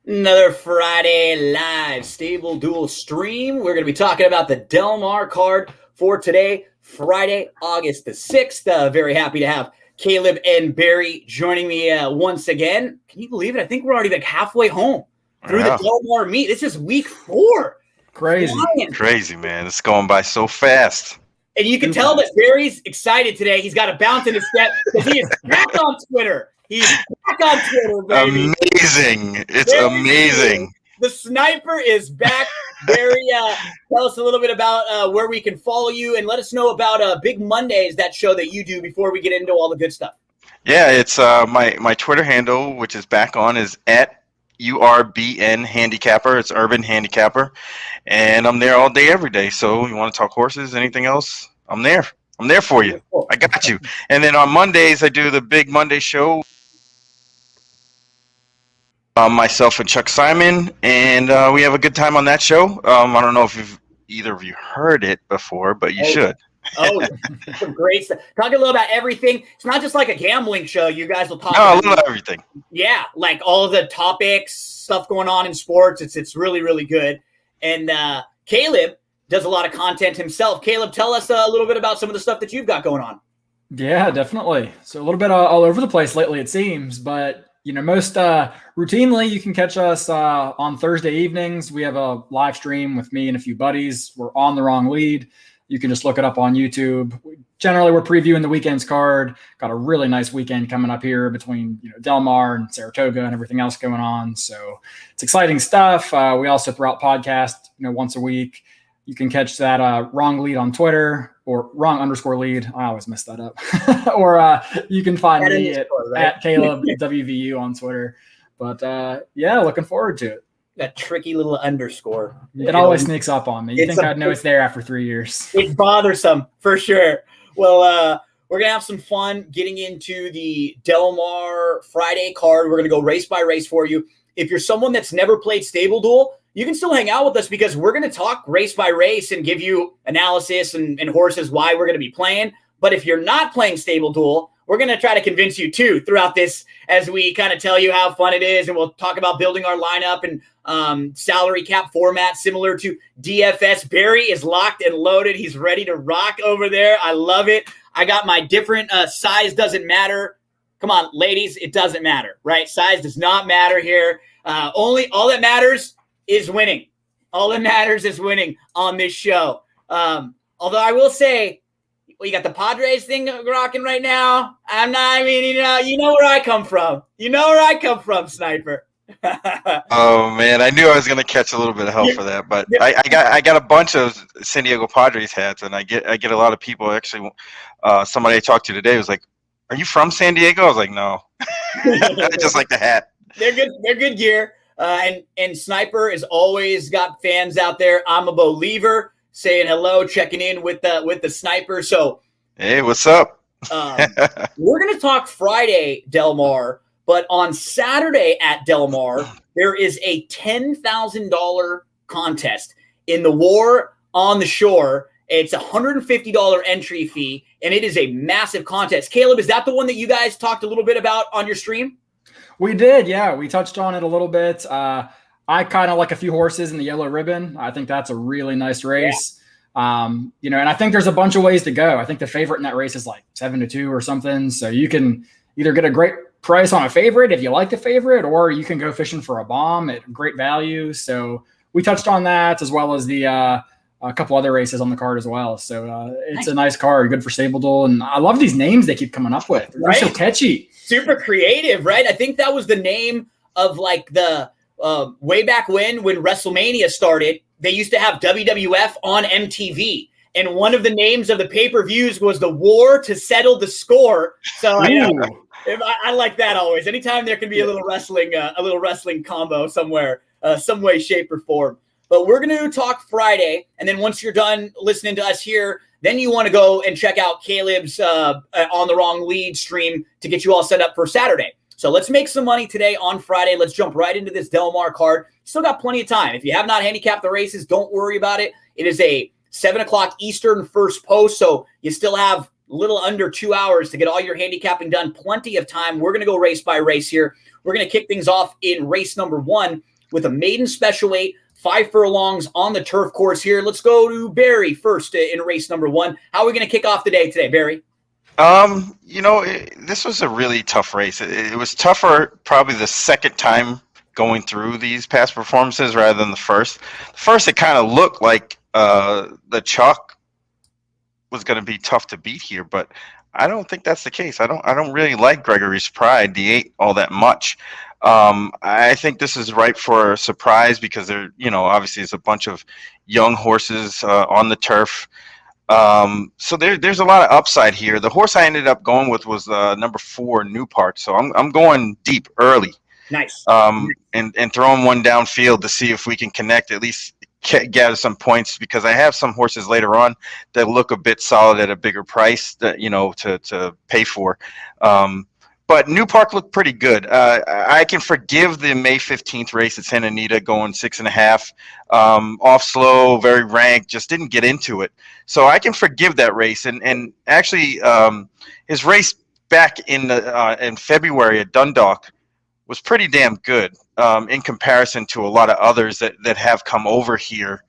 Another Friday live StableDuel stream. We're going to be talking about the Del Mar card for today, Friday, August the 6th. Very happy to have Caleb and Barry joining me once again. Can you believe it? I think we're already like halfway home through the Del Mar meet. This is week 4. Crazy, man. It's going by so fast. And you can tell that Barry's excited today. He's got a bounce in his step because he is back on Twitter. He's back on Twitter, baby. Amazing. It's amazing. The sniper is back. Barry, tell us a little bit about where we can follow you and let us know about Big Mondays, that show that you do, before we get into all the good stuff. Yeah, it's my Twitter handle, which is back on, is at URBN Handicapper. It's Urban Handicapper. And I'm there all day, every day. So you want to talk horses, anything else, I'm there. I'm there for you. I got you. And then on Mondays, I do the Big Monday show. Myself and Chuck Simon, and we have a good time on that show. I don't know if either of you heard it before, but you should. Some great stuff. Talk a little about everything. It's not just like a gambling show. You guys will talk about a little everything. Yeah, like all of the topics, stuff going on in sports. It's really, really good. And Caleb does a lot of content himself. Caleb, tell us a little bit about some of the stuff that you've got going on. Yeah, definitely. So a little bit all over the place lately, it seems, but most routinely you can catch us on Thursday evenings. We have a live stream with me and a few buddies. We're on the wrong lead. You can just look it up on YouTube. Generally, we're previewing the weekend's card. Got a really nice weekend coming up here between Del Mar and Saratoga and everything else going on. So it's exciting stuff. We also throw out podcasts, once a week. You can catch that wrong lead on Twitter, or wrong_lead. I always mess that up. Or you can find me at Caleb WVU on Twitter. But looking forward to it. That tricky little underscore. It always sneaks up on me. You think I'd know it's there after 3 years. It's bothersome, for sure. Well, we're going to have some fun getting into the Del Mar Friday card. We're going to go race by race for you. If you're someone that's never played StableDuel, you can still hang out with us because we're going to talk race by race and give you analysis and horses, why we're going to be playing. But if you're not playing StableDuel, we're going to try to convince you too throughout this as we kind of tell you how fun it is. And we'll talk about building our lineup and salary cap format similar to DFS. Barry is locked and loaded. He's ready to rock over there. I love it. I got my different size doesn't matter. Come on, ladies, it doesn't matter, right? Size does not matter here. All that matters is winning. All that matters is winning on this show. Although I will say, you got the Padres thing rocking right now. You know where I come from. You know where I come from, Sniper. Oh man, I knew I was going to catch a little bit of help for that, but I got a bunch of San Diego Padres hats, and I get a lot of people. Actually, somebody I talked to today was like, "Are you from San Diego?" I was like, "No, I just like the hat." They're good. They're good gear. And Sniper has always got fans out there. I'm a believer. Saying hello, checking in with the Sniper. So, hey, what's up? We're going to talk Friday, Del Mar, but on Saturday at Del Mar, there is a $10,000 contest in the War on the Shore. It's a $150 entry fee, and it is a massive contest. Caleb, is that the one that you guys talked a little bit about on your stream? We did, yeah. We touched on it a little bit. I kind of like a few horses in the Yellow Ribbon. I think that's a really nice race. Yeah. And I think there's a bunch of ways to go. I think the favorite in that race is like 7-2 or something. So you can either get a great price on a favorite if you like the favorite, or you can go fishing for a bomb at great value. So we touched on that, as well as the a couple other races on the card as well. So it's a nice card, good for StableDuel. And I love these names they keep coming up with. They're so catchy. Super creative, right? I think that was the name of like the way back when WrestleMania started, they used to have WWF on MTV. And one of the names of the pay-per-views was the War to Settle the Score. So I like that always. Anytime there can be a little wrestling combo somewhere, some way, shape, or form. But we're going to talk Friday. And then once you're done listening to us here, then you want to go and check out Caleb's On the Wrong Lead stream to get you all set up for Saturday. So let's make some money today on Friday. Let's jump right into this Del Mar card. Still got plenty of time. If you have not handicapped the races, don't worry about it. It is a 7 o'clock Eastern first post, so you still have a little under 2 hours to get all your handicapping done. Plenty of time. We're going to go race by race here. We're going to kick things off in race number 1. with a maiden special weight, 5 furlongs on the turf course here. Let's go to Barry first in race number 1. How are we going to kick off the day today, Barry? This was a really tough race. It was tougher probably the second time going through these past performances rather than the first. The first, it kind of looked like the chalk was going to be tough to beat here, but I don't think that's the case. I don't really like Gregory's Pride, the 8, all that much. I think this is ripe for a surprise because there, obviously it's a bunch of young horses on the turf. So there's a lot of upside here. The horse I ended up going with was number 4, New Park. So I'm going deep early. Nice. And throwing one downfield to see if we can connect, at least gather some points, because I have some horses later on that look a bit solid at a bigger price that, to pay for. But New Park looked pretty good. I can forgive the May 15th race at Santa Anita going 6.5, off slow, very ranked, just didn't get into it. So I can forgive that race. And actually, his race back in February at Dundalk was pretty damn good in comparison to a lot of others that have come over here.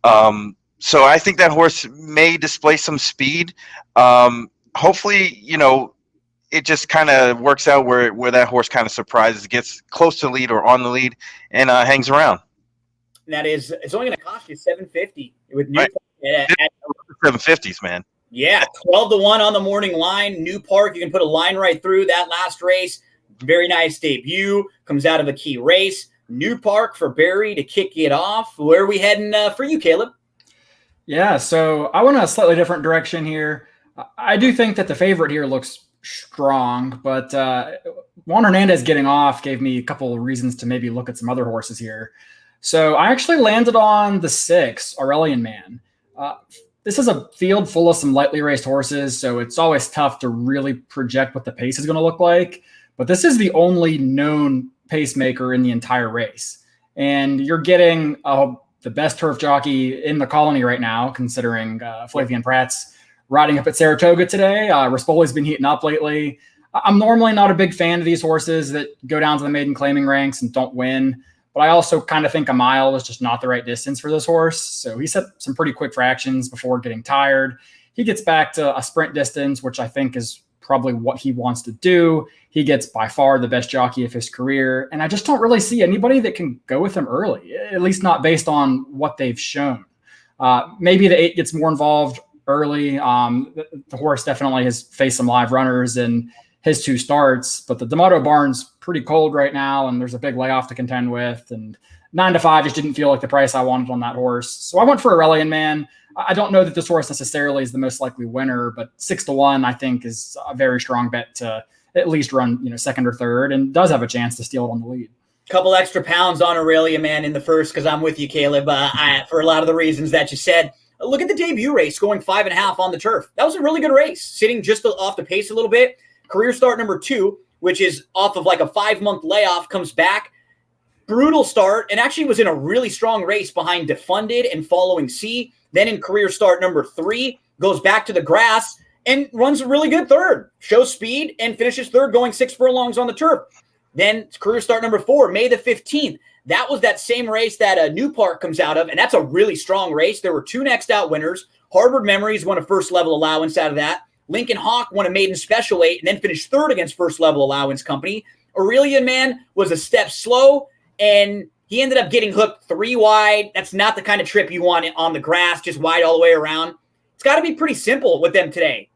So I think that horse may display some speed. Hopefully, it just kind of works out where that horse kind of surprises, gets close to the lead or on the lead, and hangs around. And that is, it's only going to cost you $750 with New Right. Park. 750s, man. Yeah, 12-1 on the morning line. New Park, you can put a line right through that last race. Very nice debut. Comes out of a key race. New Park for Barry to kick it off. Where are we heading for you, Caleb? Yeah, so I went a slightly different direction here. I do think that the favorite here looks strong, but Juan Hernandez getting off gave me a couple of reasons to maybe look at some other horses here. So I actually landed on the 6, Aurelian Man. This is a field full of some lightly raced horses, so it's always tough to really project what the pace is going to look like. But this is the only known pacemaker in the entire race. And you're getting the best turf jockey in the colony right now, considering Flavian Pratt's riding up at Saratoga today. Rispoli's been heating up lately. I'm normally not a big fan of these horses that go down to the maiden claiming ranks and don't win, but I also kind of think a mile is just not the right distance for this horse. So he set some pretty quick fractions before getting tired. He gets back to a sprint distance, which I think is probably what he wants to do. He gets by far the best jockey of his career, and I just don't really see anybody that can go with him early, at least not based on what they've shown. Maybe the 8 gets more involved early. The horse definitely has faced some live runners in his 2 starts, but the D'Amato barn's pretty cold right now, and there's a big layoff to contend with, and 9-5 just didn't feel like the price I wanted on that horse. So I went for Aurelian Man. I don't know that this horse necessarily is the most likely winner, but 6-1 I think is a very strong bet to at least run, second or third, and does have a chance to steal it on the lead. Couple extra pounds on Aurelian Man in the first, because I'm with you, Caleb, for a lot of the reasons that you said. Look at the debut race, going 5.5 on the turf. That was a really good race, sitting just off the pace a little bit. Career start number 2, which is off of like a 5-month layoff, comes back. Brutal start, and actually was in a really strong race behind Defunded and Following C. Then in career start number 3, goes back to the grass and runs a really good third. Shows speed and finishes third, going 6 furlongs on the turf. Then career start number 4, May the 15th. That was that same race that New Park comes out of, and that's a really strong race. There were 2 next out winners. Harvard Memories won a first level allowance out of that. Lincoln Hawk won a maiden special 8 and then finished third against first level allowance company. Aurelian Man was a step slow, and he ended up getting hooked 3 wide. That's not the kind of trip you want on the grass, just wide all the way around. It's got to be pretty simple with them today.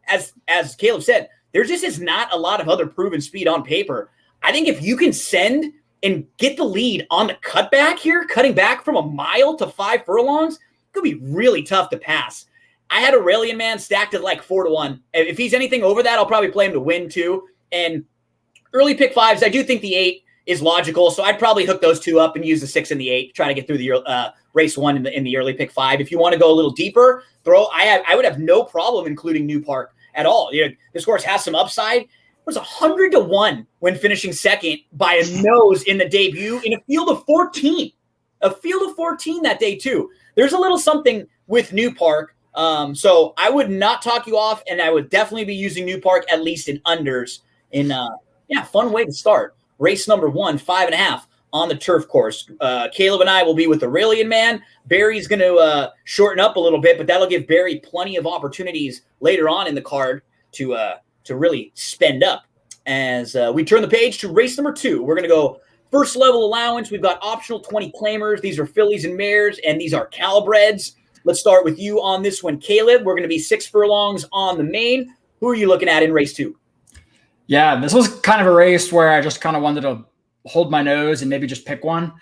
As Caleb said, there just is not a lot of other proven speed on paper. I think if you can send and get the lead on the cutback here, cutting back from a mile to 5 furlongs, it could be really tough to pass. I had Aurelian Man stacked at like 4-1. If he's anything over that, I'll probably play him to win too. And early pick 5s, I do think the 8 is logical, so I'd probably hook those 2 up and use the 6 and the 8 to try to get through the race 1 in the early pick 5. If you want to go a little deeper, I would have no problem including New Park at all. This horse has some upside. It was 100-1 when finishing second by a nose in the debut in a field of 14. A field of 14 that day too. There's a little something with New Park. So I would not talk you off, and I would definitely be using New Park at least in unders. Fun way to start. Race number 1, 5.5. on the turf course. Caleb and I will be with the Aurelian Man. Barry's going to shorten up a little bit, but that'll give Barry plenty of opportunities later on in the card to really spend up. As we turn the page to race number 2, we're going to go first level allowance. We've got optional 20 claimers. These are fillies and mares, and these are calibreds. Let's start with you on this one, Caleb. We're going to be 6 furlongs on the main. Who are you looking at in race 2? Yeah, this was kind of a race where I just kind of wanted to hold my nose and maybe just pick one.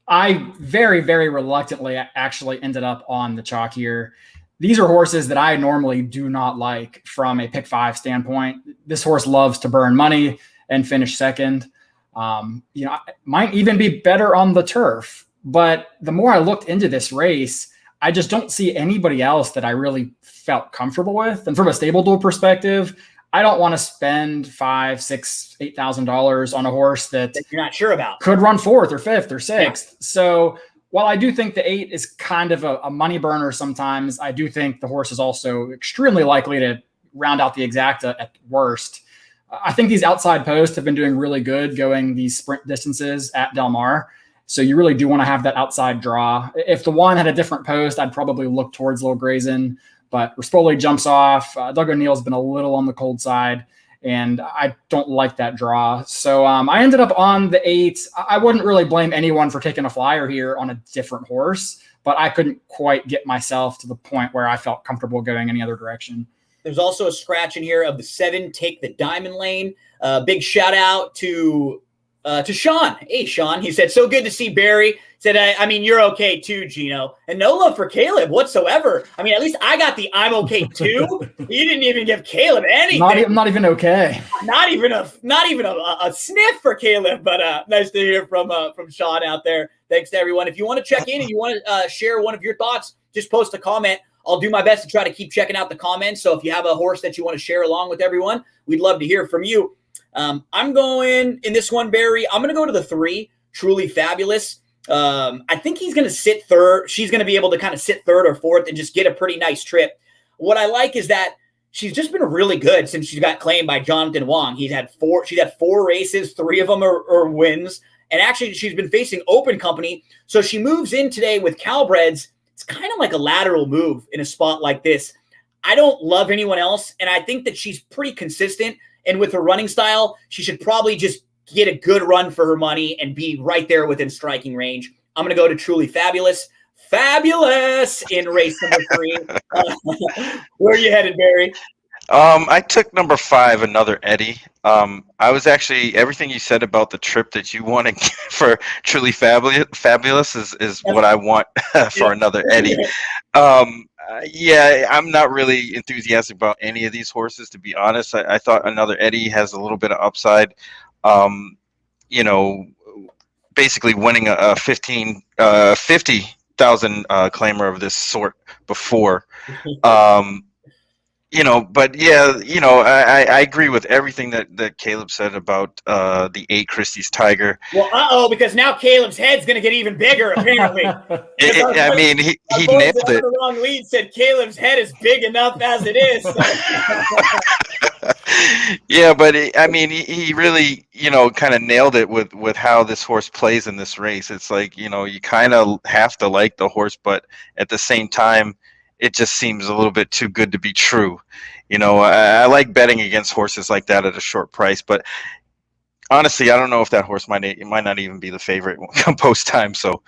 I very, very reluctantly actually ended up on the chalk here. These are horses that I normally do not like from a pick 5 standpoint. This horse loves to burn money and finish second. Might even be better on the turf. But the more I looked into this race, I just don't see anybody else that I really felt comfortable with. And from a StableDuel perspective, I don't want to spend $5,000, $6,000, $8,000 on a horse that you're not sure about. Could run 4th or 5th or 6th. Yeah. So while I do think the 8 is kind of a money burner sometimes, I do think the horse is also extremely likely to round out the exacta at worst. I think these outside posts have been doing really good going these sprint distances at Del Mar. So you really do want to have that outside draw. If the one had a different post, I'd probably look towards Lil Grayson. But Rispoli jumps off. Doug O'Neill's been a little on the cold side, and I don't like that draw. So I ended up on the 8. I wouldn't really blame anyone for taking a flyer here on a different horse, but I couldn't quite get myself to the point where I felt comfortable going any other direction. There's also a scratch in here of the 7, Take the Diamond Lane. Big shout out to Sean. Hey, Sean. He said, so good to see Barry. Said, I mean, you're okay too, Gino. And no love for Caleb whatsoever. I mean, at least I got the I'm okay too. You didn't even give Caleb anything. Not even okay. Not even a sniff for Caleb. But nice to hear from Sean out there. Thanks to everyone. If you want to check in and you want to share one of your thoughts, just post a comment. I'll do my best to try to keep checking out the comments. So if you have a horse that you want to share along with everyone, we'd love to hear from you. I'm going in this one, Barry. I'm going to go to the 3, Truly Fabulous. I think he's going to sit 3rd. She's going to be able to kind of sit 3rd or 4th and just get a pretty nice trip. What I like is that she's just been really good since she got claimed by Jonathan Wong. She's had 4 races, 3 of them are wins. And actually, she's been facing open company. So she moves in today with Calbreds. It's kind of like a lateral move in a spot like this. I don't love anyone else, and I think that she's pretty consistent. And with her running style, she should probably just get a good run for her money and be right there within striking range. I'm going to go to Truly Fabulous. Fabulous in race number 3. Where are you headed, Barry? I took number 5, Another Eddie. I was actually, everything you said about the trip that you want to for Truly Fabulous is what I want for Another Eddie. Yeah, I'm not really enthusiastic about any of these horses, to be honest. I thought Another Eddie has a little bit of upside. Basically winning a 50,000 claimer of this sort before. But yeah, I agree with everything that Caleb said about the 8 Christie's Tiger. Well, because now Caleb's head's going to get even bigger, apparently. I mean, he nailed it. The wrong lead said Caleb's head is big enough as it is. So. Yeah, but he really, kind of nailed it with how this horse plays in this race. It's like, you kind of have to like the horse, but at the same time, it just seems a little bit too good to be true. I like betting against horses like that at a short price, but honestly, I don't know if that horse might not even be the favorite come post time. So,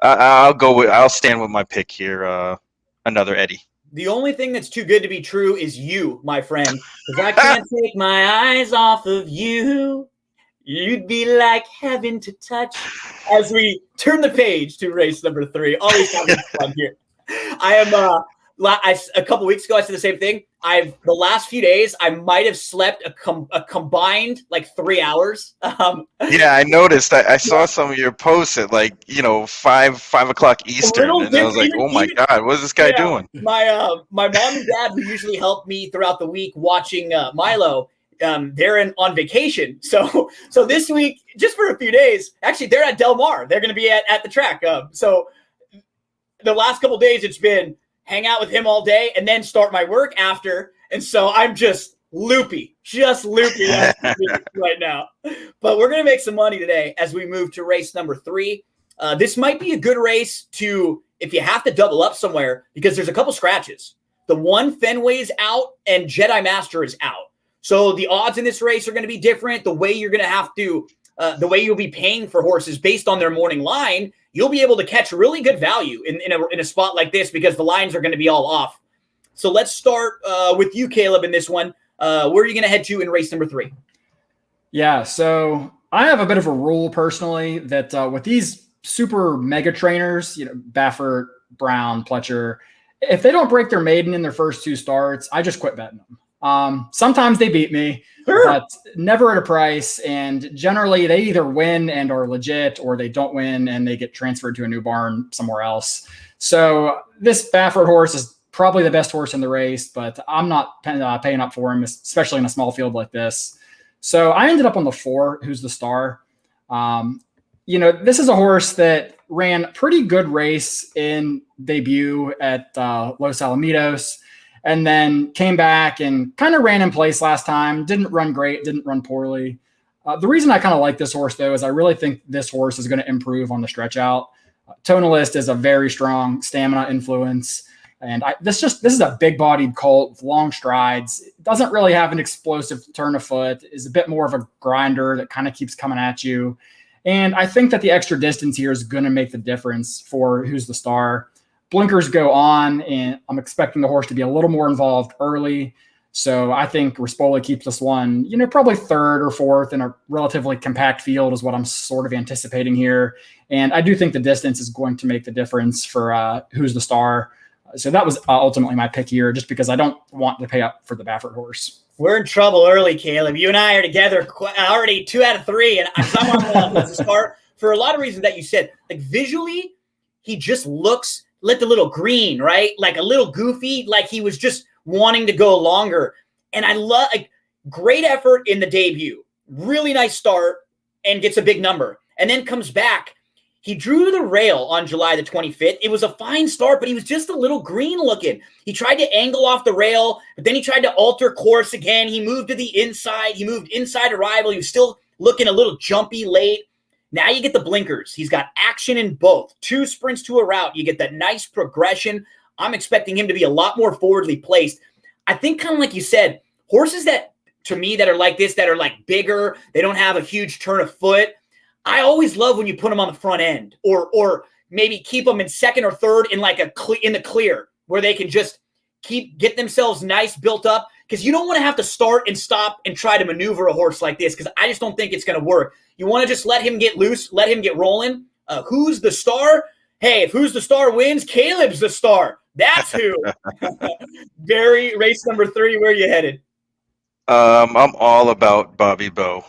I'll stand with my pick here. Another Eddie. The only thing that's too good to be true is you, my friend, because I can't take my eyes off of you. You'd be like heaven to touch. As we turn the page to race number 3, always having fun here. I am a couple weeks ago I said the same thing. The last few days I might have slept a combined like 3 hours. Yeah, I noticed. I saw some of your posts at 5 o'clock Eastern, and I was like, oh my god, what is this guy doing? My mom and dad, who usually help me throughout the week watching Milo, they're on vacation. So this week, just for a few days, actually they're at Del Mar. They're going to be at the track. So the last couple of days, it's been hang out with him all day and then start my work after. And so I'm just loopy right now. But we're going to make some money today as we move to race number 3. This might be a good race to, if you have to double up somewhere, because there's a couple scratches. The one Fenway's out and Jedi Master is out. So the odds in this race are going to be different. The way you're going to have to, the way you'll be paying for horses based on their morning line, you'll be able to catch really good value in a spot like this because the lines are going to be all off. So let's start with you, Caleb, in this one. Where are you going to head to in race number 3? Yeah, so I have a bit of a rule personally that with these super mega trainers, Baffert, Brown, Pletcher, if they don't break their maiden in their first 2 starts, I just quit betting them. Sometimes they beat me, but never at a price. And generally they either win and are legit, or they don't win and they get transferred to a new barn somewhere else. So this Baffert horse is probably the best horse in the race, but I'm not paying up for him, especially in a small field like this. So I ended up on the 4, who's the star. This is a horse that ran pretty good race in debut at Los Alamitos, and then came back and kind of ran in place last time. Didn't run great, didn't run poorly. The reason I kind of like this horse, though, is I really think this horse is going to improve on the stretch out. Tonalist is a very strong stamina influence. And this is a big-bodied colt with long strides. It doesn't really have an explosive turn of foot. Is a bit more of a grinder that kind of keeps coming at you. And I think that the extra distance here is going to make the difference for who's the star. Blinkers go on, and I'm expecting the horse to be a little more involved early. So I think Rispoli keeps this one, probably 3rd or 4th in a relatively compact field is what I'm sort of anticipating here. And I do think the distance is going to make the difference for who's the star. So that was ultimately my pick here, just because I don't want to pay up for the Baffert horse. We're in trouble early, Caleb. You and I are together already 2 out of 3, and I'm on the star for a lot of reasons that you said. Like visually, he just looks like a little green, right? Like a little goofy, like he was just wanting to go longer. And I love great effort in the debut, really nice start, and gets a big number, and then comes back. He drew to the rail on July the 25th. It was a fine start, but he was just a little green looking. He tried to angle off the rail, but then he tried to alter course again. He moved to the inside. He moved inside arrival. He was still looking a little jumpy late. Now you get the blinkers. He's got action in both. 2 sprints to a route. You get that nice progression. I'm expecting him to be a lot more forwardly placed. I think kind of like you said, horses that, to me, that are like this, that are like bigger, they don't have a huge turn of foot, I always love when you put them on the front end, or maybe keep them in 2nd or 3rd in in the clear, where they can just get themselves nice built up, because you don't want to have to start and stop and try to maneuver a horse like this, because I just don't think it's going to work. You want to just let him get loose, let him get rolling. Who's the star? Hey, if who's the star wins, Caleb's the star. That's who. Barry, race number 3, where are you headed? I'm all about Bobby Bow.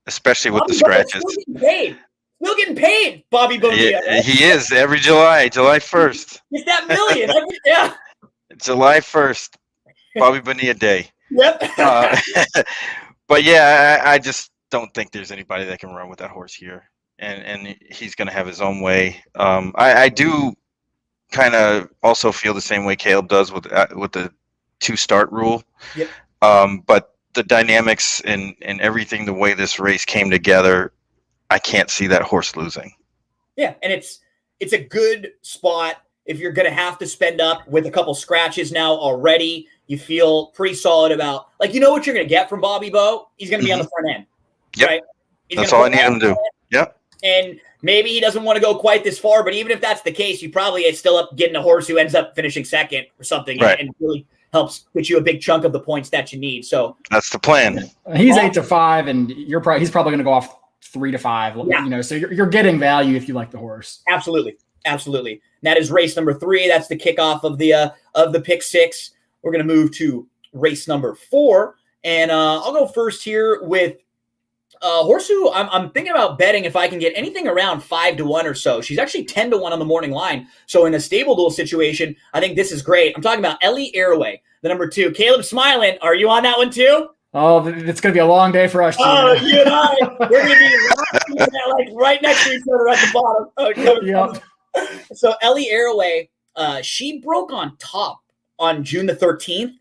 Especially with the scratches. Still getting paid, Bobby Bonilla. Right? He is every July 1st. It's that million. Yeah. July 1st, Bobby Bonilla Day. Yep. But yeah, I just don't think there's anybody that can run with that horse here, and he's going to have his own way. I do kind of also feel the same way Caleb does with the 2-start rule. Yep. But the dynamics and everything, the way this race came together, I can't see that horse losing. Yeah, and it's a good spot if you're going to have to spend up with a couple scratches now already. You feel pretty solid about, what you're going to get from Bobby Bow. He's going to be on the front end. Yep. Right? That's all I need him to do. Yep. And maybe he doesn't want to go quite this far, but even if that's the case, you probably still up getting a horse who ends up finishing 2nd or something, right, and really helps get you a big chunk of the points that you need. So that's the plan. He's 8-5, and he's probably going to go off 3-5. Yeah. So you're getting value if you like the horse. Absolutely. And that is race number 3. That's the kickoff of the pick 6. We're going to move to race number 4, and I'll go first here with horse who I'm thinking about betting if I can get anything around 5-1 or so. She's actually 10-1 on the morning line. So in a StableDuel situation, I think this is great. I'm talking about Ellie Airway, the number 2. Caleb smiling. Are you on that one too? Oh, it's going to be a long day for us. Oh, you and I, we're going to be right next to each other at the bottom. Yep. So Ellie Airway, she broke on top on June the 13th,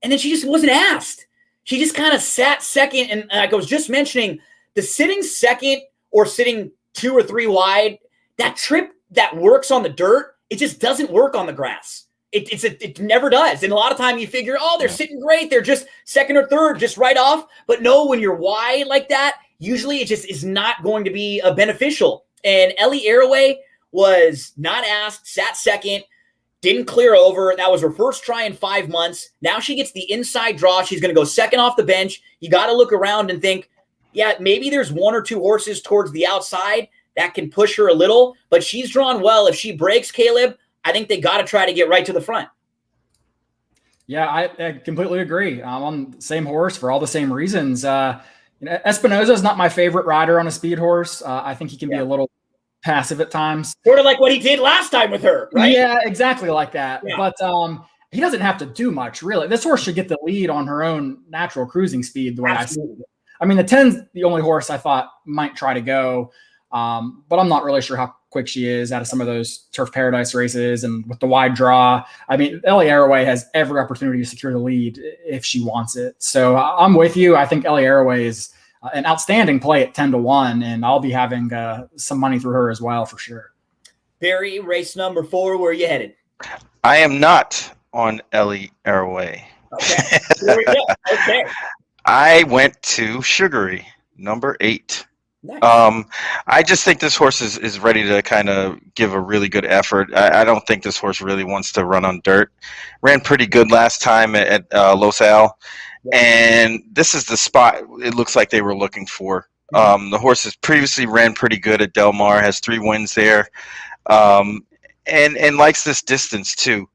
and then she just wasn't asked. she just kind of sat second. And like I was just mentioning, the sitting second or sitting 2 or 3 wide, that trip that works on the dirt, it just doesn't work on the grass. It never does. And a lot of time you figure, oh, they're sitting great. They're just second or third, just right off. But no, when you're wide like that, usually it just is not going to be beneficial. And Ellie Arroway was not asked, sat second, didn't clear over. That was her first try in 5 months. Now she gets the inside draw. She's going to go second off the bench. You got to look around and think, yeah, maybe there's 1 or 2 horses towards the outside that can push her a little, but she's drawn well. If she breaks, Caleb, I think they got to try to get right to the front. Yeah, I completely agree. I'm on the same horse for all the same reasons. Espinoza is not my favorite rider on a speed horse. I think he can be a little passive at times. Sort of like what he did last time with her, right? Yeah, exactly like that. Yeah. But he doesn't have to do much, really. This horse should get the lead on her own natural cruising speed, the way Absolutely. I see it. I mean, the 10's the only horse I thought might try to go, but I'm not really sure how quick she is out of some of those Turf Paradise races and with the wide draw. I mean, Ellie Arroway has every opportunity to secure the lead if she wants it. So I'm with you. I think Ellie Arroway is an outstanding play at 10-1, and I'll be having some money through her as well for sure. Barry, race number 4, where are you headed? I am not on Ellie Arroway. Okay. Here we go. Okay. I went to Sugary, number 8. Nice. I just think this horse is ready to kind of give a really good effort. I don't think this horse really wants to run on dirt. Ran pretty good last time at Los Al, and this is the spot it looks like they were looking for. The horse has previously ran pretty good at Del Mar, has 3 wins there, and likes this distance too.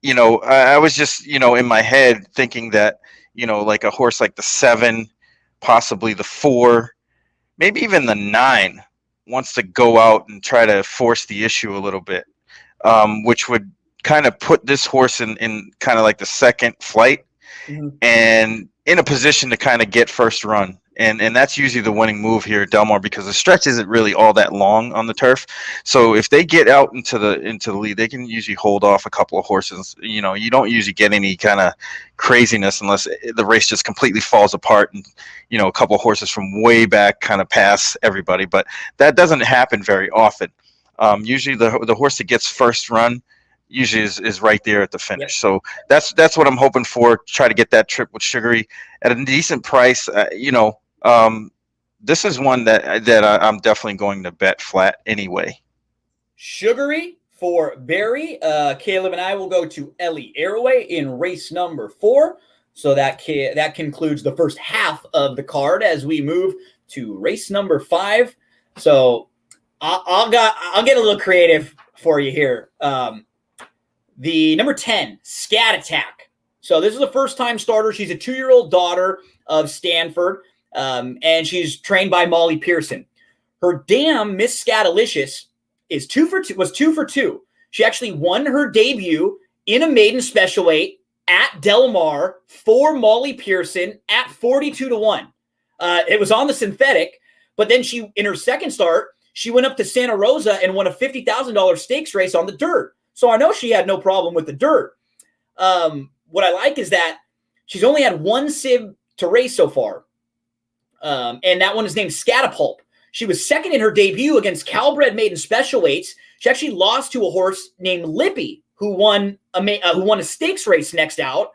You know, I was just, in my head thinking that, like a horse like the 7, possibly the 4, maybe even the 9 wants to go out and try to force the issue a little bit, which would kind of put this horse in kind of like the second flight and in a position to kind of get first run. And that's usually the winning move here at Del Mar because the stretch isn't really all that long on the turf. So if they get out into the lead, they can usually hold off a couple of horses. You don't usually get any kind of craziness unless the race just completely falls apart and, a couple of horses from way back kind of pass everybody. But that doesn't happen very often. Usually the horse that gets first run usually is right there at the finish. So that's what I'm hoping for. Try to get that trip with Sugary at a decent price. This is one that I'm definitely going to bet flat anyway. Sugary for Barry. Caleb and I will go to Ellie Arroway in race number 4. So that concludes the first half of the card as we move to race number 5. So I'll get a little creative for you here. The number 10, Scat Attack. So this is a first-time starter. She's a 2-year-old daughter of Stanford, and she's trained by Molly Pearson. Her dam, Miss Scatalicious, was 2 for 2. She actually won her debut in a maiden special weight at Del Mar for Molly Pearson at 42-1. It was on the synthetic, but then in her second start, she went up to Santa Rosa and won a $50,000 stakes race on the dirt. So I know she had no problem with the dirt. What I like is that she's only had 1 sib to race so far. And that one is named Scatapulp. She was second in her debut against Calbred maiden special weights. She actually lost to a horse named Lippy, who won a stakes race next out.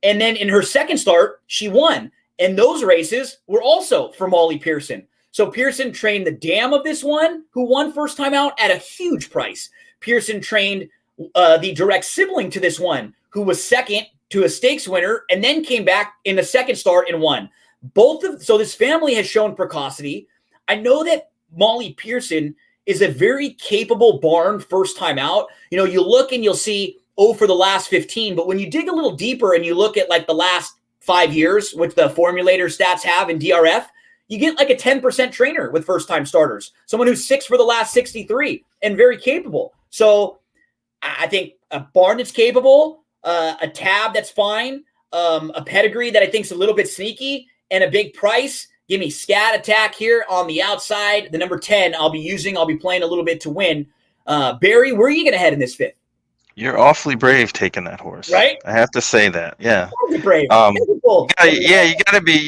And then in her second start, she won. And those races were also for Molly Pearson. So Pearson trained the dam of this one, who won first time out at a huge price. Pearson trained the direct sibling to this one, who was second to a stakes winner, and then came back in the second start and won. So this family has shown precocity. I know that Molly Pearson is a very capable barn first time out. You look and you'll see, for the last 15, but when you dig a little deeper and you look at like the last 5 years, which the formulator stats have in DRF, you get like a 10% trainer with first time starters, someone who's 6 for the last 63 and very capable. So I think a barn that's capable, a tab that's fine, a pedigree that I think is a little bit sneaky, and a big price. Give me Scat Attack here on the outside. The number 10 I'll be playing a little bit to win. Barry, where are you going to head in this 5th? You're awfully brave taking that horse. Right? I have to say that. Yeah. You're brave. You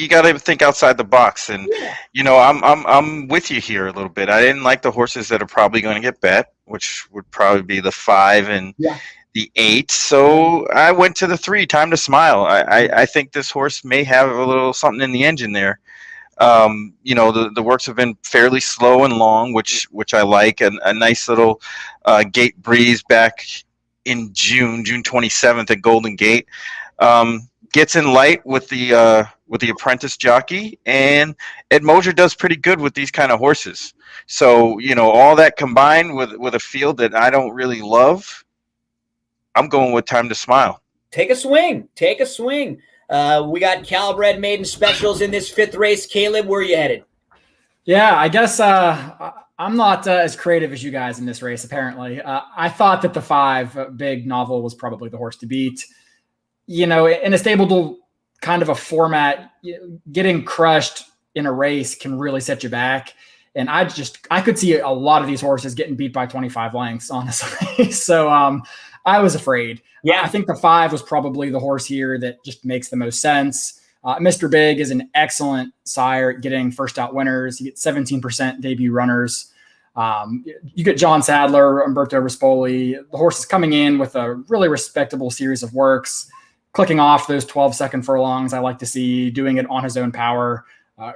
gotta think outside the box, and I'm with you here a little bit. I didn't like the horses that are probably going to get bet, which would probably be the 5 and the 8. So I went to the 3, Time to Smile. I think this horse may have a little something in the engine there. The works have been fairly slow and long, which I like. A nice little gate breeze back in June 27th at Golden Gate. Gets in light with the apprentice jockey, and Ed Mosier does pretty good with these kind of horses. So all that combined with a field that I don't really love, I'm going with Time to Smile. Take a swing. We got Calibred maiden specials in this 5th race. Caleb, where are you headed? Yeah, I guess I'm not as creative as you guys in this race, apparently. I thought that the 5 Big Novel was probably the horse to beat. In a stable duel kind of a format, getting crushed in a race can really set you back. And I could see a lot of these horses getting beat by 25 lengths, honestly. So I was afraid. Yeah, I think the 5 was probably the horse here that just makes the most sense. Mr. Big is an excellent sire at getting first out winners. You get 17% debut runners. You get John Sadler, Umberto Rispoli. The horse is coming in with a really respectable series of works, clicking off those 12-second furlongs. I like to see doing it on his own power,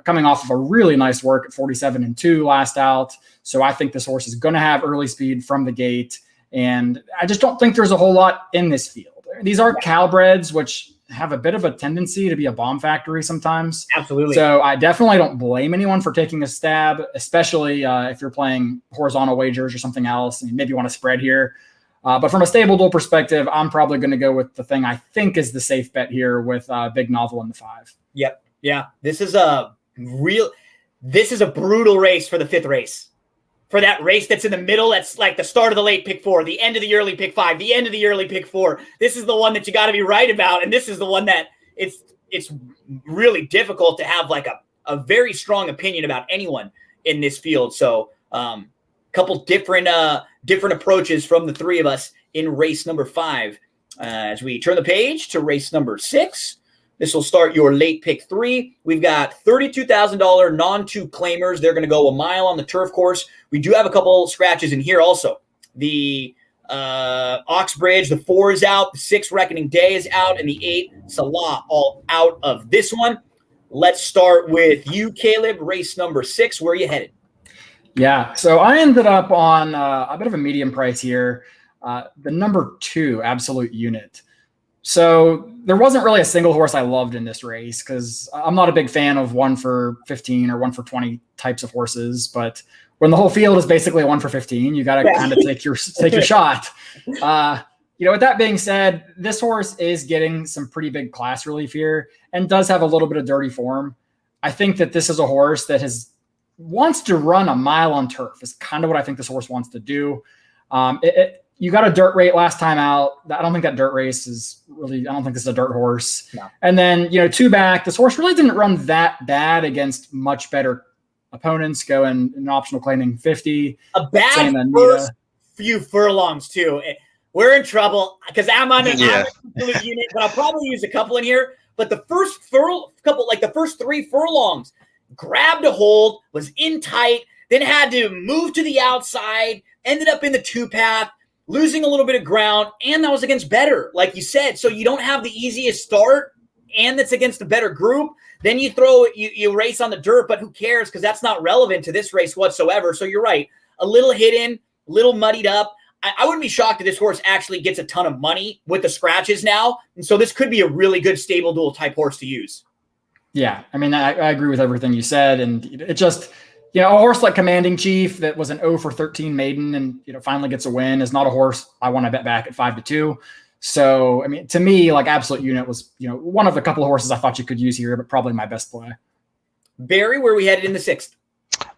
coming off of a really nice work at 47-2 last out. So I think this horse is going to have early speed from the gate. And I just don't think there's a whole lot in this field. These are Calbreds, which have a bit of a tendency to be a bomb factory sometimes. Absolutely. So I definitely don't blame anyone for taking a stab, especially if you're playing horizontal wagers or something else and maybe you want to spread here. But from a stable duel perspective, I'm probably going to go with the thing I think is the safe bet here with Big Novel in the 5. Yep. Yeah. This is a brutal race for the 5th race. For that race that's in the middle, that's like the start of the late pick 4, the end of the early pick 5, the end of the early pick 4. This is the one that you got to be right about, and this is the one that it's really difficult to have like a very strong opinion about anyone in this field. So a couple different approaches from the 3 of us in race number 5. As we turn the page to race number 6. This will start your late pick 3. We've got $32,000 non-2 claimers. They're going to go a mile on the turf course. We do have a couple scratches in here also. The Oxbridge, the 4 is out. The 6 Reckoning Day is out. And the 8 Salah all out of this one. Let's start with you, Caleb. Race number 6. Where are you headed? Yeah, so I ended up on a bit of a medium price here. The number 2 Absolute Unit. So there wasn't really a single horse I loved in this race because I'm not a big fan of 1 for 15 or 1 for 20 types of horses. But when the whole field is basically 1 for 15, you got to kind of take your shot. With that being said, this horse is getting some pretty big class relief here and does have a little bit of dirty form. I think that this is a horse that wants to run a mile on turf is kind of what I think this horse wants to do. You got a dirt rate last time out. I don't think that dirt race is really, I don't think this is a dirt horse. No. And then, 2 back, this horse really didn't run that bad against much better opponents, going an optional claiming 50. A bad first few furlongs too. We're in trouble because I'm on an absolute unit, but I'll probably use a couple in here. But the first the first 3 furlongs, grabbed a hold, was in tight, then had to move to the outside, ended up in the 2 path, losing a little bit of ground, and that was against better, like you said. So you don't have the easiest start, and that's against a better group. Then you race on the dirt, but who cares? Because that's not relevant to this race whatsoever. So you're right. A little hidden, a little muddied up. I wouldn't be shocked if this horse actually gets a ton of money with the scratches now. And so this could be a really good stable duel type horse to use. Yeah, I mean, I agree with everything you said. And it just – a horse like Commanding Chief that was an 0 for 13 maiden and, finally gets a win is not a horse I want to bet back at 5-2. So, I mean, to me, like Absolute Unit was, one of the couple of horses I thought you could use here, but probably my best play. Barry, where are we headed in the 6th?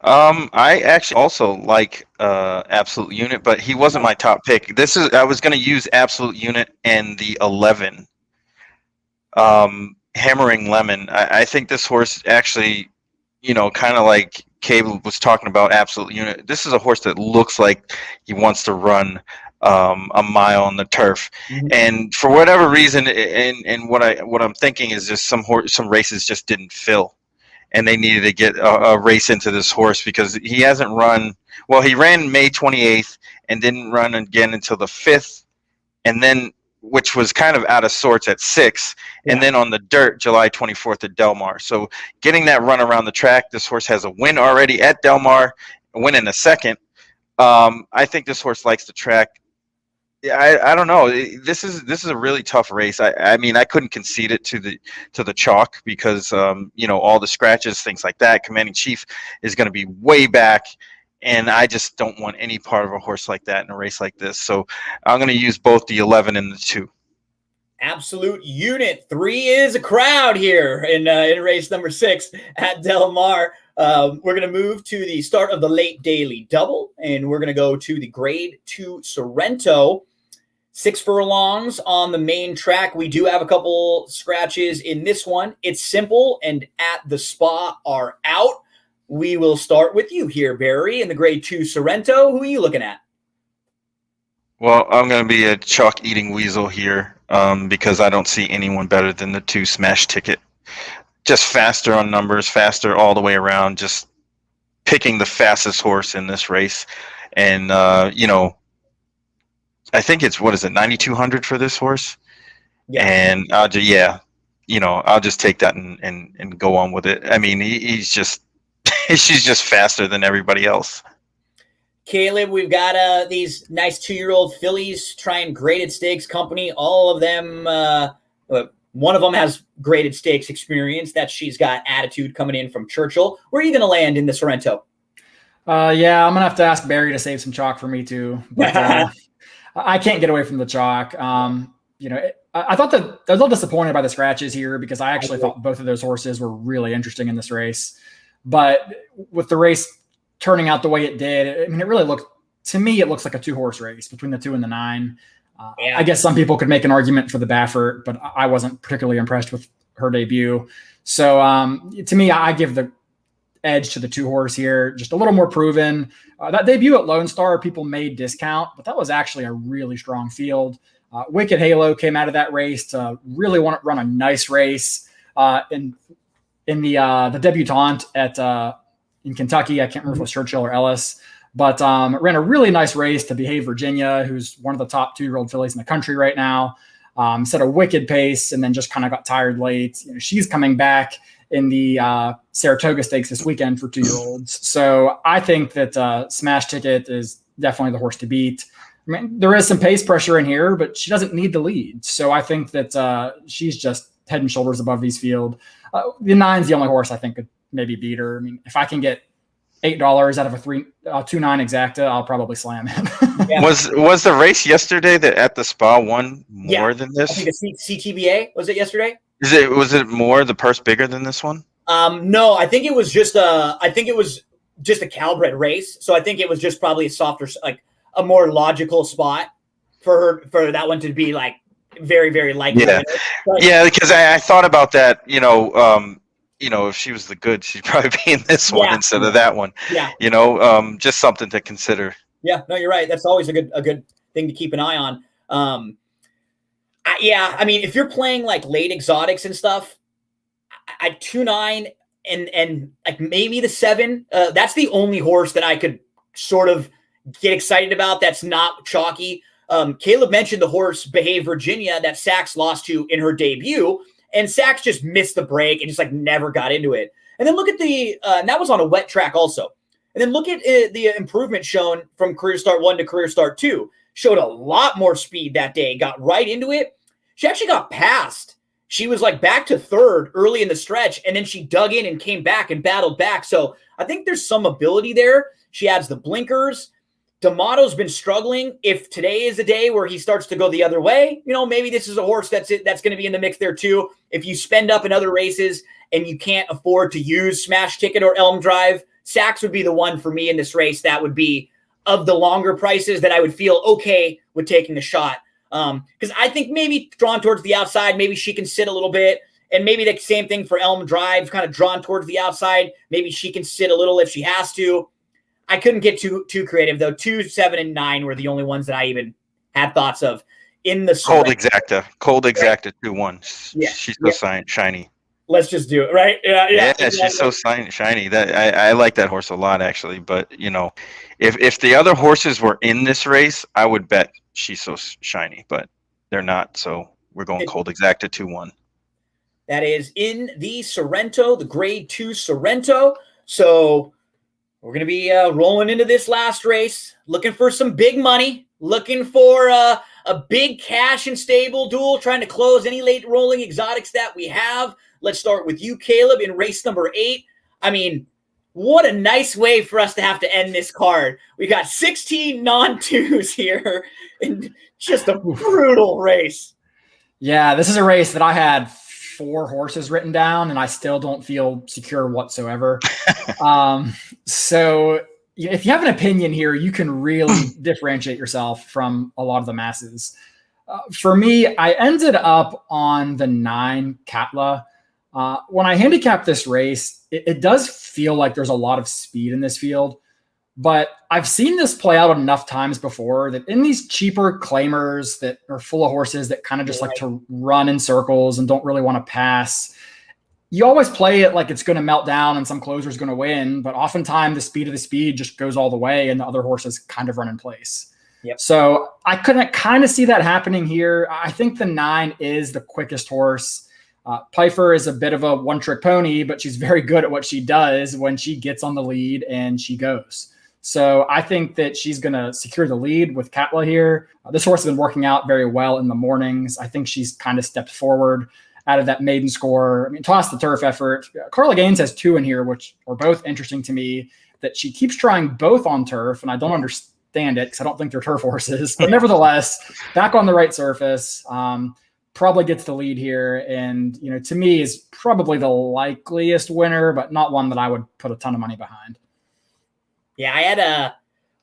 I actually also like Absolute Unit, but he wasn't my top pick. I was going to use Absolute Unit and the 11, Hammering Lemon. I think this horse actually, kind of like Caleb was talking about Absolute Unit. This is a horse that looks like he wants to run a mile on the turf. Mhm. And for whatever reason, and what I'm thinking is just some races just didn't fill, and they needed to get a race into this horse because he hasn't run. Well, he ran May 28th and didn't run again until the 5th, and then which was kind of out of sorts at 6, and then on the dirt, July 24th at Del Mar. So getting that run around the track, this horse has a win already at Del Mar, a win in a second. I think this horse likes the track. I don't know. This is a really tough race. I mean, I couldn't concede it to the chalk because all the scratches, things like that. Commanding Chief is going to be way back, and I just don't want any part of a horse like that in a race like this. So I'm going to use both the 11 and the 2. Absolute unit. 3 is a crowd here in race number 6 at Del Mar. We're going to move to the start of the late daily double, and we're going to go to the grade 2 Sorrento. 6 furlongs on the main track. We do have a couple scratches in this one. It's simple, and at the spa are out. We will start with you here, Barry, in the grade 2 Sorrento. Who are you looking at? Well, I'm going to be a chalk eating weasel here because I don't see anyone better than the 2 Smash Ticket. Just faster on numbers, faster all the way around, just picking the fastest horse in this race. And, I think it's, 9,200 for this horse? Yeah. And I'll just take that and go on with it. I mean, he's just, she's just faster than everybody else. Caleb, we've got these nice 2-year-old fillies trying graded stakes company. All of them, one of them has graded stakes experience. That she's got attitude coming in from Churchill. Where are you going to land in the Sorrento? Yeah, I'm going to have to ask Barry to save some chalk for me too. But I can't get away from the chalk. I thought that I was a little disappointed by the scratches here because I actually thought both of those horses were really interesting in this race. But with the race turning out the way it did, I mean, it really looked, to me, it looks like a 2-horse race between the 2 and the 9. I guess some people could make an argument for the Baffert, but I wasn't particularly impressed with her debut. So to me, I give the edge to the 2-horse here, just a little more proven. That debut at Lone Star, people made discount, but that was actually a really strong field. Wicked Halo came out of that race to really want to run a nice race in the debutante in Kentucky. I can't remember if it was Churchill or Ellis, but ran a really nice race to Behave Virginia, who's one of the top 2-year-old fillies in the country right now. Set a wicked pace and then just kind of got tired late. She's coming back in the Saratoga Stakes this weekend for 2-year-olds. So I think that Smash Ticket is definitely the horse to beat. I mean, there is some pace pressure in here, but she doesn't need the lead. So I think that she's just head and shoulders above these field. The 9's the only horse I think could maybe beat her. I mean, if I can get $8 out of a 2-9 exacta, I'll probably slam it. Yeah. Was the race yesterday that at the spa won more than this? I think the CTBA, was it yesterday? Was it more, the purse bigger than this one? No, I think it was just a Calbred race. So I think it was just probably a softer, like a more logical spot for that one to be like very, very likely. Yeah. Yeah, because I thought about that, if she was the good, she'd probably be in this one instead of that one. Yeah. Just something to consider. Yeah, no, you're right. That's always a good thing to keep an eye on. I mean, if you're playing like late exotics and stuff, I 2-9 and like maybe the 7. That's the only horse that I could sort of get excited about. That's not chalky. Caleb mentioned the horse Behave Virginia that Sachs lost to in her debut, and Sachs just missed the break and just like never got into it. And then look at and that was on a wet track also. And then look at the improvement shown from Career Start 1 to Career Start 2. Showed a lot more speed that day, got right into it. She actually got past. She was like back to 3rd early in the stretch, and then she dug in and came back and battled back. So I think there's some ability there. She adds the blinkers. D'Amato's been struggling. If today is a day where he starts to go the other way, maybe this is a horse that's going to be in the mix there too. If you spend up in other races and you can't afford to use Smash Ticket or Elm Drive, Sachs would be the one for me in this race. That would be of the longer prices that I would feel okay with taking a shot. Because I think maybe drawn towards the outside, maybe she can sit a little bit. And maybe the same thing for Elm Drive, kind of drawn towards the outside. Maybe she can sit a little if she has to. I couldn't get too creative, though. 2, 7, and 9 were the only ones that I even had thoughts of in the Cold Sorrento. Exacta 2-1. Yeah. She's so shiny. Let's just do it, right? Yeah, Yeah, she's so shiny. That I like that horse a lot, actually. But if the other horses were in this race, I would bet she's so shiny. But they're not, so we're going Cold Exacta 2-1. That is in the Sorrento, the Grade 2 Sorrento. So we're going to be rolling into this last race, looking for some big money, looking for a big cash and StableDuel, trying to close any late rolling exotics that we have. Let's start with you, Caleb, in race number 8. I mean, what a nice way for us to have to end this card. We got 16 non-twos here and just a brutal race. Yeah, this is a race that I had 4 horses written down, and I still don't feel secure whatsoever. So if you have an opinion here, you can really differentiate yourself from a lot of the masses. For me, I ended up on the 9 Katla. When I handicap this race, it does feel like there's a lot of speed in this field, but I've seen this play out enough times before that in these cheaper claimers that are full of horses that kind of just like to run in circles and don't really want to pass, you always play it like it's going to melt down and some closer is going to win, but oftentimes the speed of the speed just goes all the way and the other horses kind of run in place. Yep. So I couldn't kind of see that happening here. I think the 9 is the quickest horse. Pfeiffer is a bit of a one-trick pony, but she's very good at what she does when she gets on the lead and she goes. So I think that she's going to secure the lead with Katla here. This horse has been working out very well in the mornings. I think she's kind of stepped forward out of that maiden score. I mean, toss the turf effort. Carla Gaines has 2 in here, which are both interesting to me, that she keeps trying both on turf, and I don't understand it because I don't think they're turf horses. But nevertheless, back on the right surface, probably gets the lead here. And, to me is probably the likeliest winner, but not one that I would put a ton of money behind. Yeah, I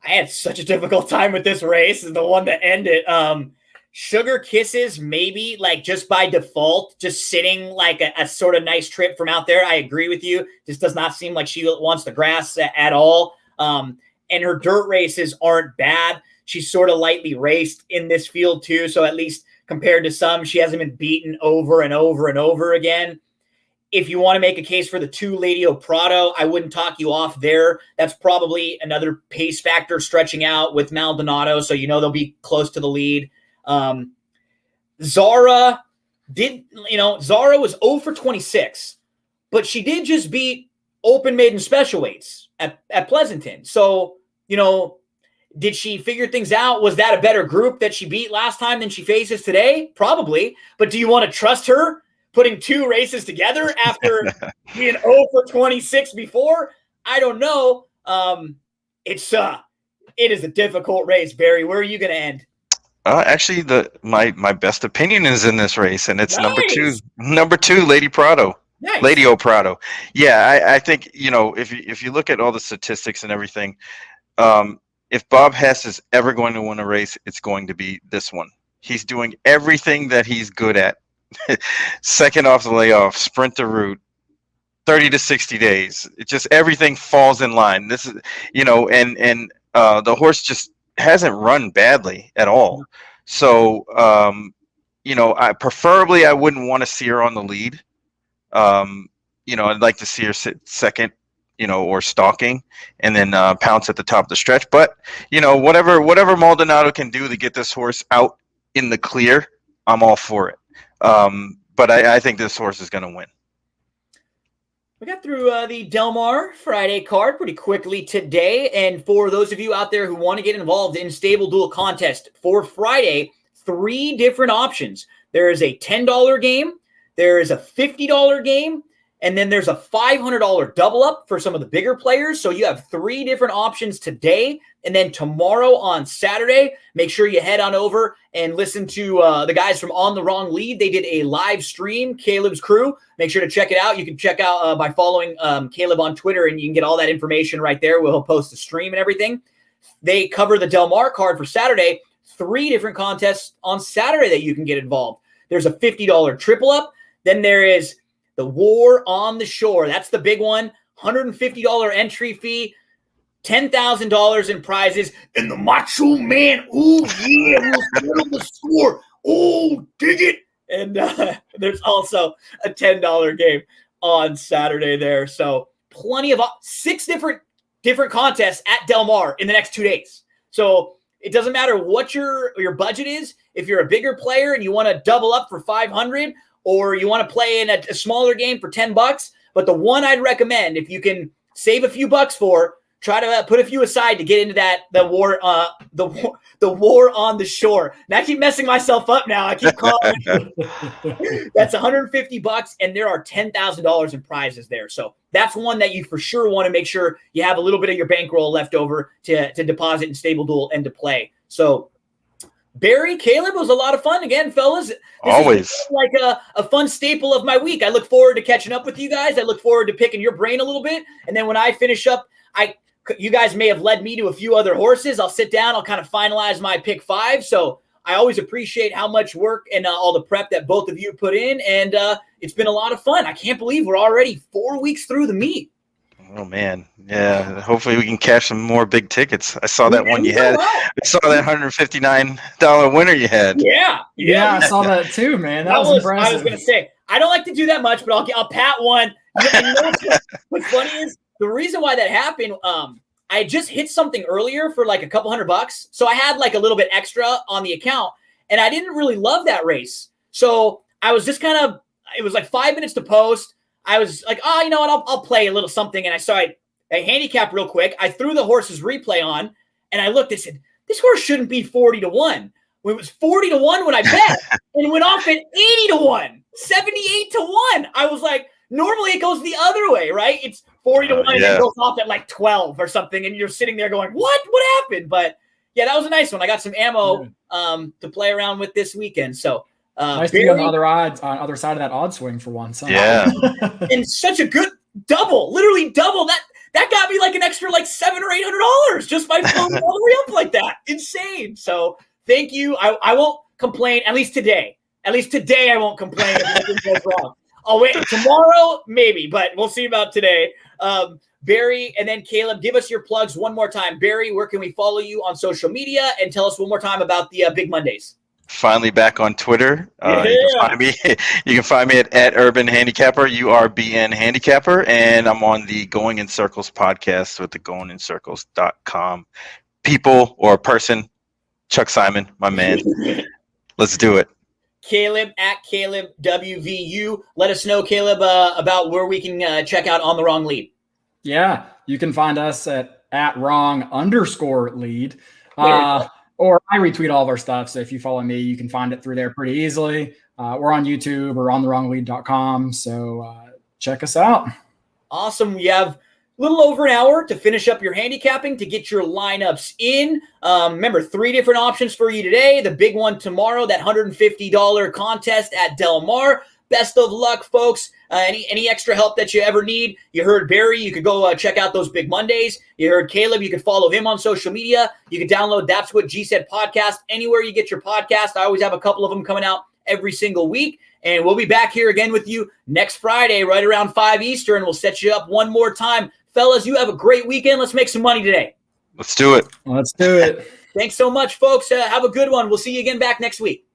had such a difficult time with this race, the one that ended. Sugar Kisses, maybe like just by default, just sitting like a sort of nice trip from out there. I agree with you. This does not seem like she wants the grass at all. And her dirt races aren't bad. She's sort of lightly raced in this field too. So at least compared to some, she hasn't been beaten over and over and over again. If you want to make a case for the 2 Lady Prado, I wouldn't talk you off there. That's probably another pace factor stretching out with Maldonado. So, they'll be close to the lead. Zara was 0 for 26, but she did just beat Open Maiden Special Weights at Pleasanton. So, did she figure things out? Was that a better group that she beat last time than she faces today? Probably. But do you want to trust her putting 2 races together after being 0 for 26 before? I don't know. It is a difficult race, Barry. Where are you going to end? Actually, my best opinion is in this race, and it's number two, Lady Prado. Nice. Lady Prado. Yeah, I think, if you look at all the statistics and everything, if Bob Hess is ever going to win a race, it's going to be this one. He's doing everything that he's good at. Second off the layoff, sprint the route, 30 to 60 days. It just everything falls in line. This is, and the horse just hasn't run badly at all. So, I wouldn't want to see her on the lead. I'd like to see her sit second, or stalking, and then pounce at the top of the stretch. But whatever Maldonado can do to get this horse out in the clear, I'm all for it. But I think this horse is going to win. We got through the Del Mar Friday card pretty quickly today. And for those of you out there who want to get involved in StableDuel contest for Friday, 3 different options. There is a $10 game, there is a $50 game, and then there's a $500 double up for some of the bigger players. So you have 3 different options today. And then tomorrow on Saturday, make sure you head on over and listen to the guys from On the Wrong Lead. They did a live stream, Caleb's crew. Make sure to check it out. You can check out by following Caleb on Twitter, and you can get all that information right there. We'll post the stream and everything. They cover the Del Mar card for Saturday. 3 different contests on Saturday that you can get involved. There's a $50 triple up. Then there is the War on the Shore. That's the big one. $150 entry fee. $10,000 in prizes, and the Macho Man, oh yeah, we'll settle the score. Oh, dig it. And there's also a $10 game on Saturday there. So plenty of 6 different contests at Del Mar in the next 2 days. So it doesn't matter what your budget is. If you're a bigger player and you want to double up for 500, or you want to play in a smaller game for $10, but the one I'd recommend, if you can save a few bucks for, try to put a few aside to get into the war on the shore. Now I keep messing myself up. Now I keep calling it. That's $150, and there are $10,000 in prizes there. So that's one that you for sure want to make sure you have a little bit of your bankroll left over to deposit in StableDuel and to play. So Barry, Caleb, was a lot of fun again, fellas. This Always is like a fun staple of my week. I look forward to catching up with you guys. I look forward to picking your brain a little bit, and then when I finish up, you guys may have led me to a few other horses. I'll sit down. I'll kind of finalize my pick 5. So I always appreciate how much work and all the prep that both of you put in. And it's been a lot of fun. I can't believe we're already 4 weeks through the meet. Oh, man. Yeah. Hopefully we can cash some more big tickets. I saw that one you had. I saw that $159 winner you had. Yeah. I saw that too, man. That was impressive. I was going to say, I don't like to do that much, but I'll pat one. What's funny is, the reason why that happened, I just hit something earlier for like a couple $100. So I had like a little bit extra on the account, and I didn't really love that race. So I was just it was like 5 minutes to post. I was like, oh, you know what? I'll play a little something. And I saw I handicapped real quick. I threw the horse's replay on, and I looked and said, this horse shouldn't be 40-1. When it was 40-1 when I bet, and went off at 80-1, 78-1. I was like, normally it goes the other way, right? It's 40-1 and then goes off at like 12 or something, and you're sitting there going, what happened? But yeah, that was a nice one. I got some ammo to play around with this weekend. So nice to be on the other side of that odd swing for once. Yeah. And such a good double, literally double. That got me like an extra like $700 or $800 just by throwing all the way up like that. Insane. So thank you. I won't complain, at least today. At least today I won't complain if anything goes wrong. I'll wait tomorrow, maybe, but we'll see about today. Barry and then Caleb, give us your plugs one more time. Barry, where can we follow you on social media? And tell us one more time about the Big Mondays. Finally back on Twitter. You can find me at Urban Handicapper, URBN Handicapper, and I'm on the Going in Circles podcast with the goingincircles.com people or person. Chuck Simon, my man. Let's do it. Caleb at Caleb WVU. Let us know, Caleb, about where we can check out On the Wrong Lead. Yeah, you can find us at @wrong_lead. Or I retweet all of our stuff. So if you follow me, you can find it through there pretty easily. We're on YouTube or onthewronglead.com. So check us out. Awesome. We have a little over an hour to finish up your handicapping to get your lineups in. Remember, 3 different options for you today. The big one tomorrow, that $150 contest at Del Mar. Best of luck, folks. Any extra help that you ever need. You heard Barry. You could go check out those Big Mondays. You heard Caleb. You can follow him on social media. You can download That's What G Said podcast anywhere you get your podcast. I always have a couple of them coming out every single week. And we'll be back here again with you next Friday, right around 5 Eastern. We'll set you up one more time. Fellas, you have a great weekend. Let's make some money today. Let's do it. Let's do it. Thanks so much, folks. Have a good one. We'll see you again back next week.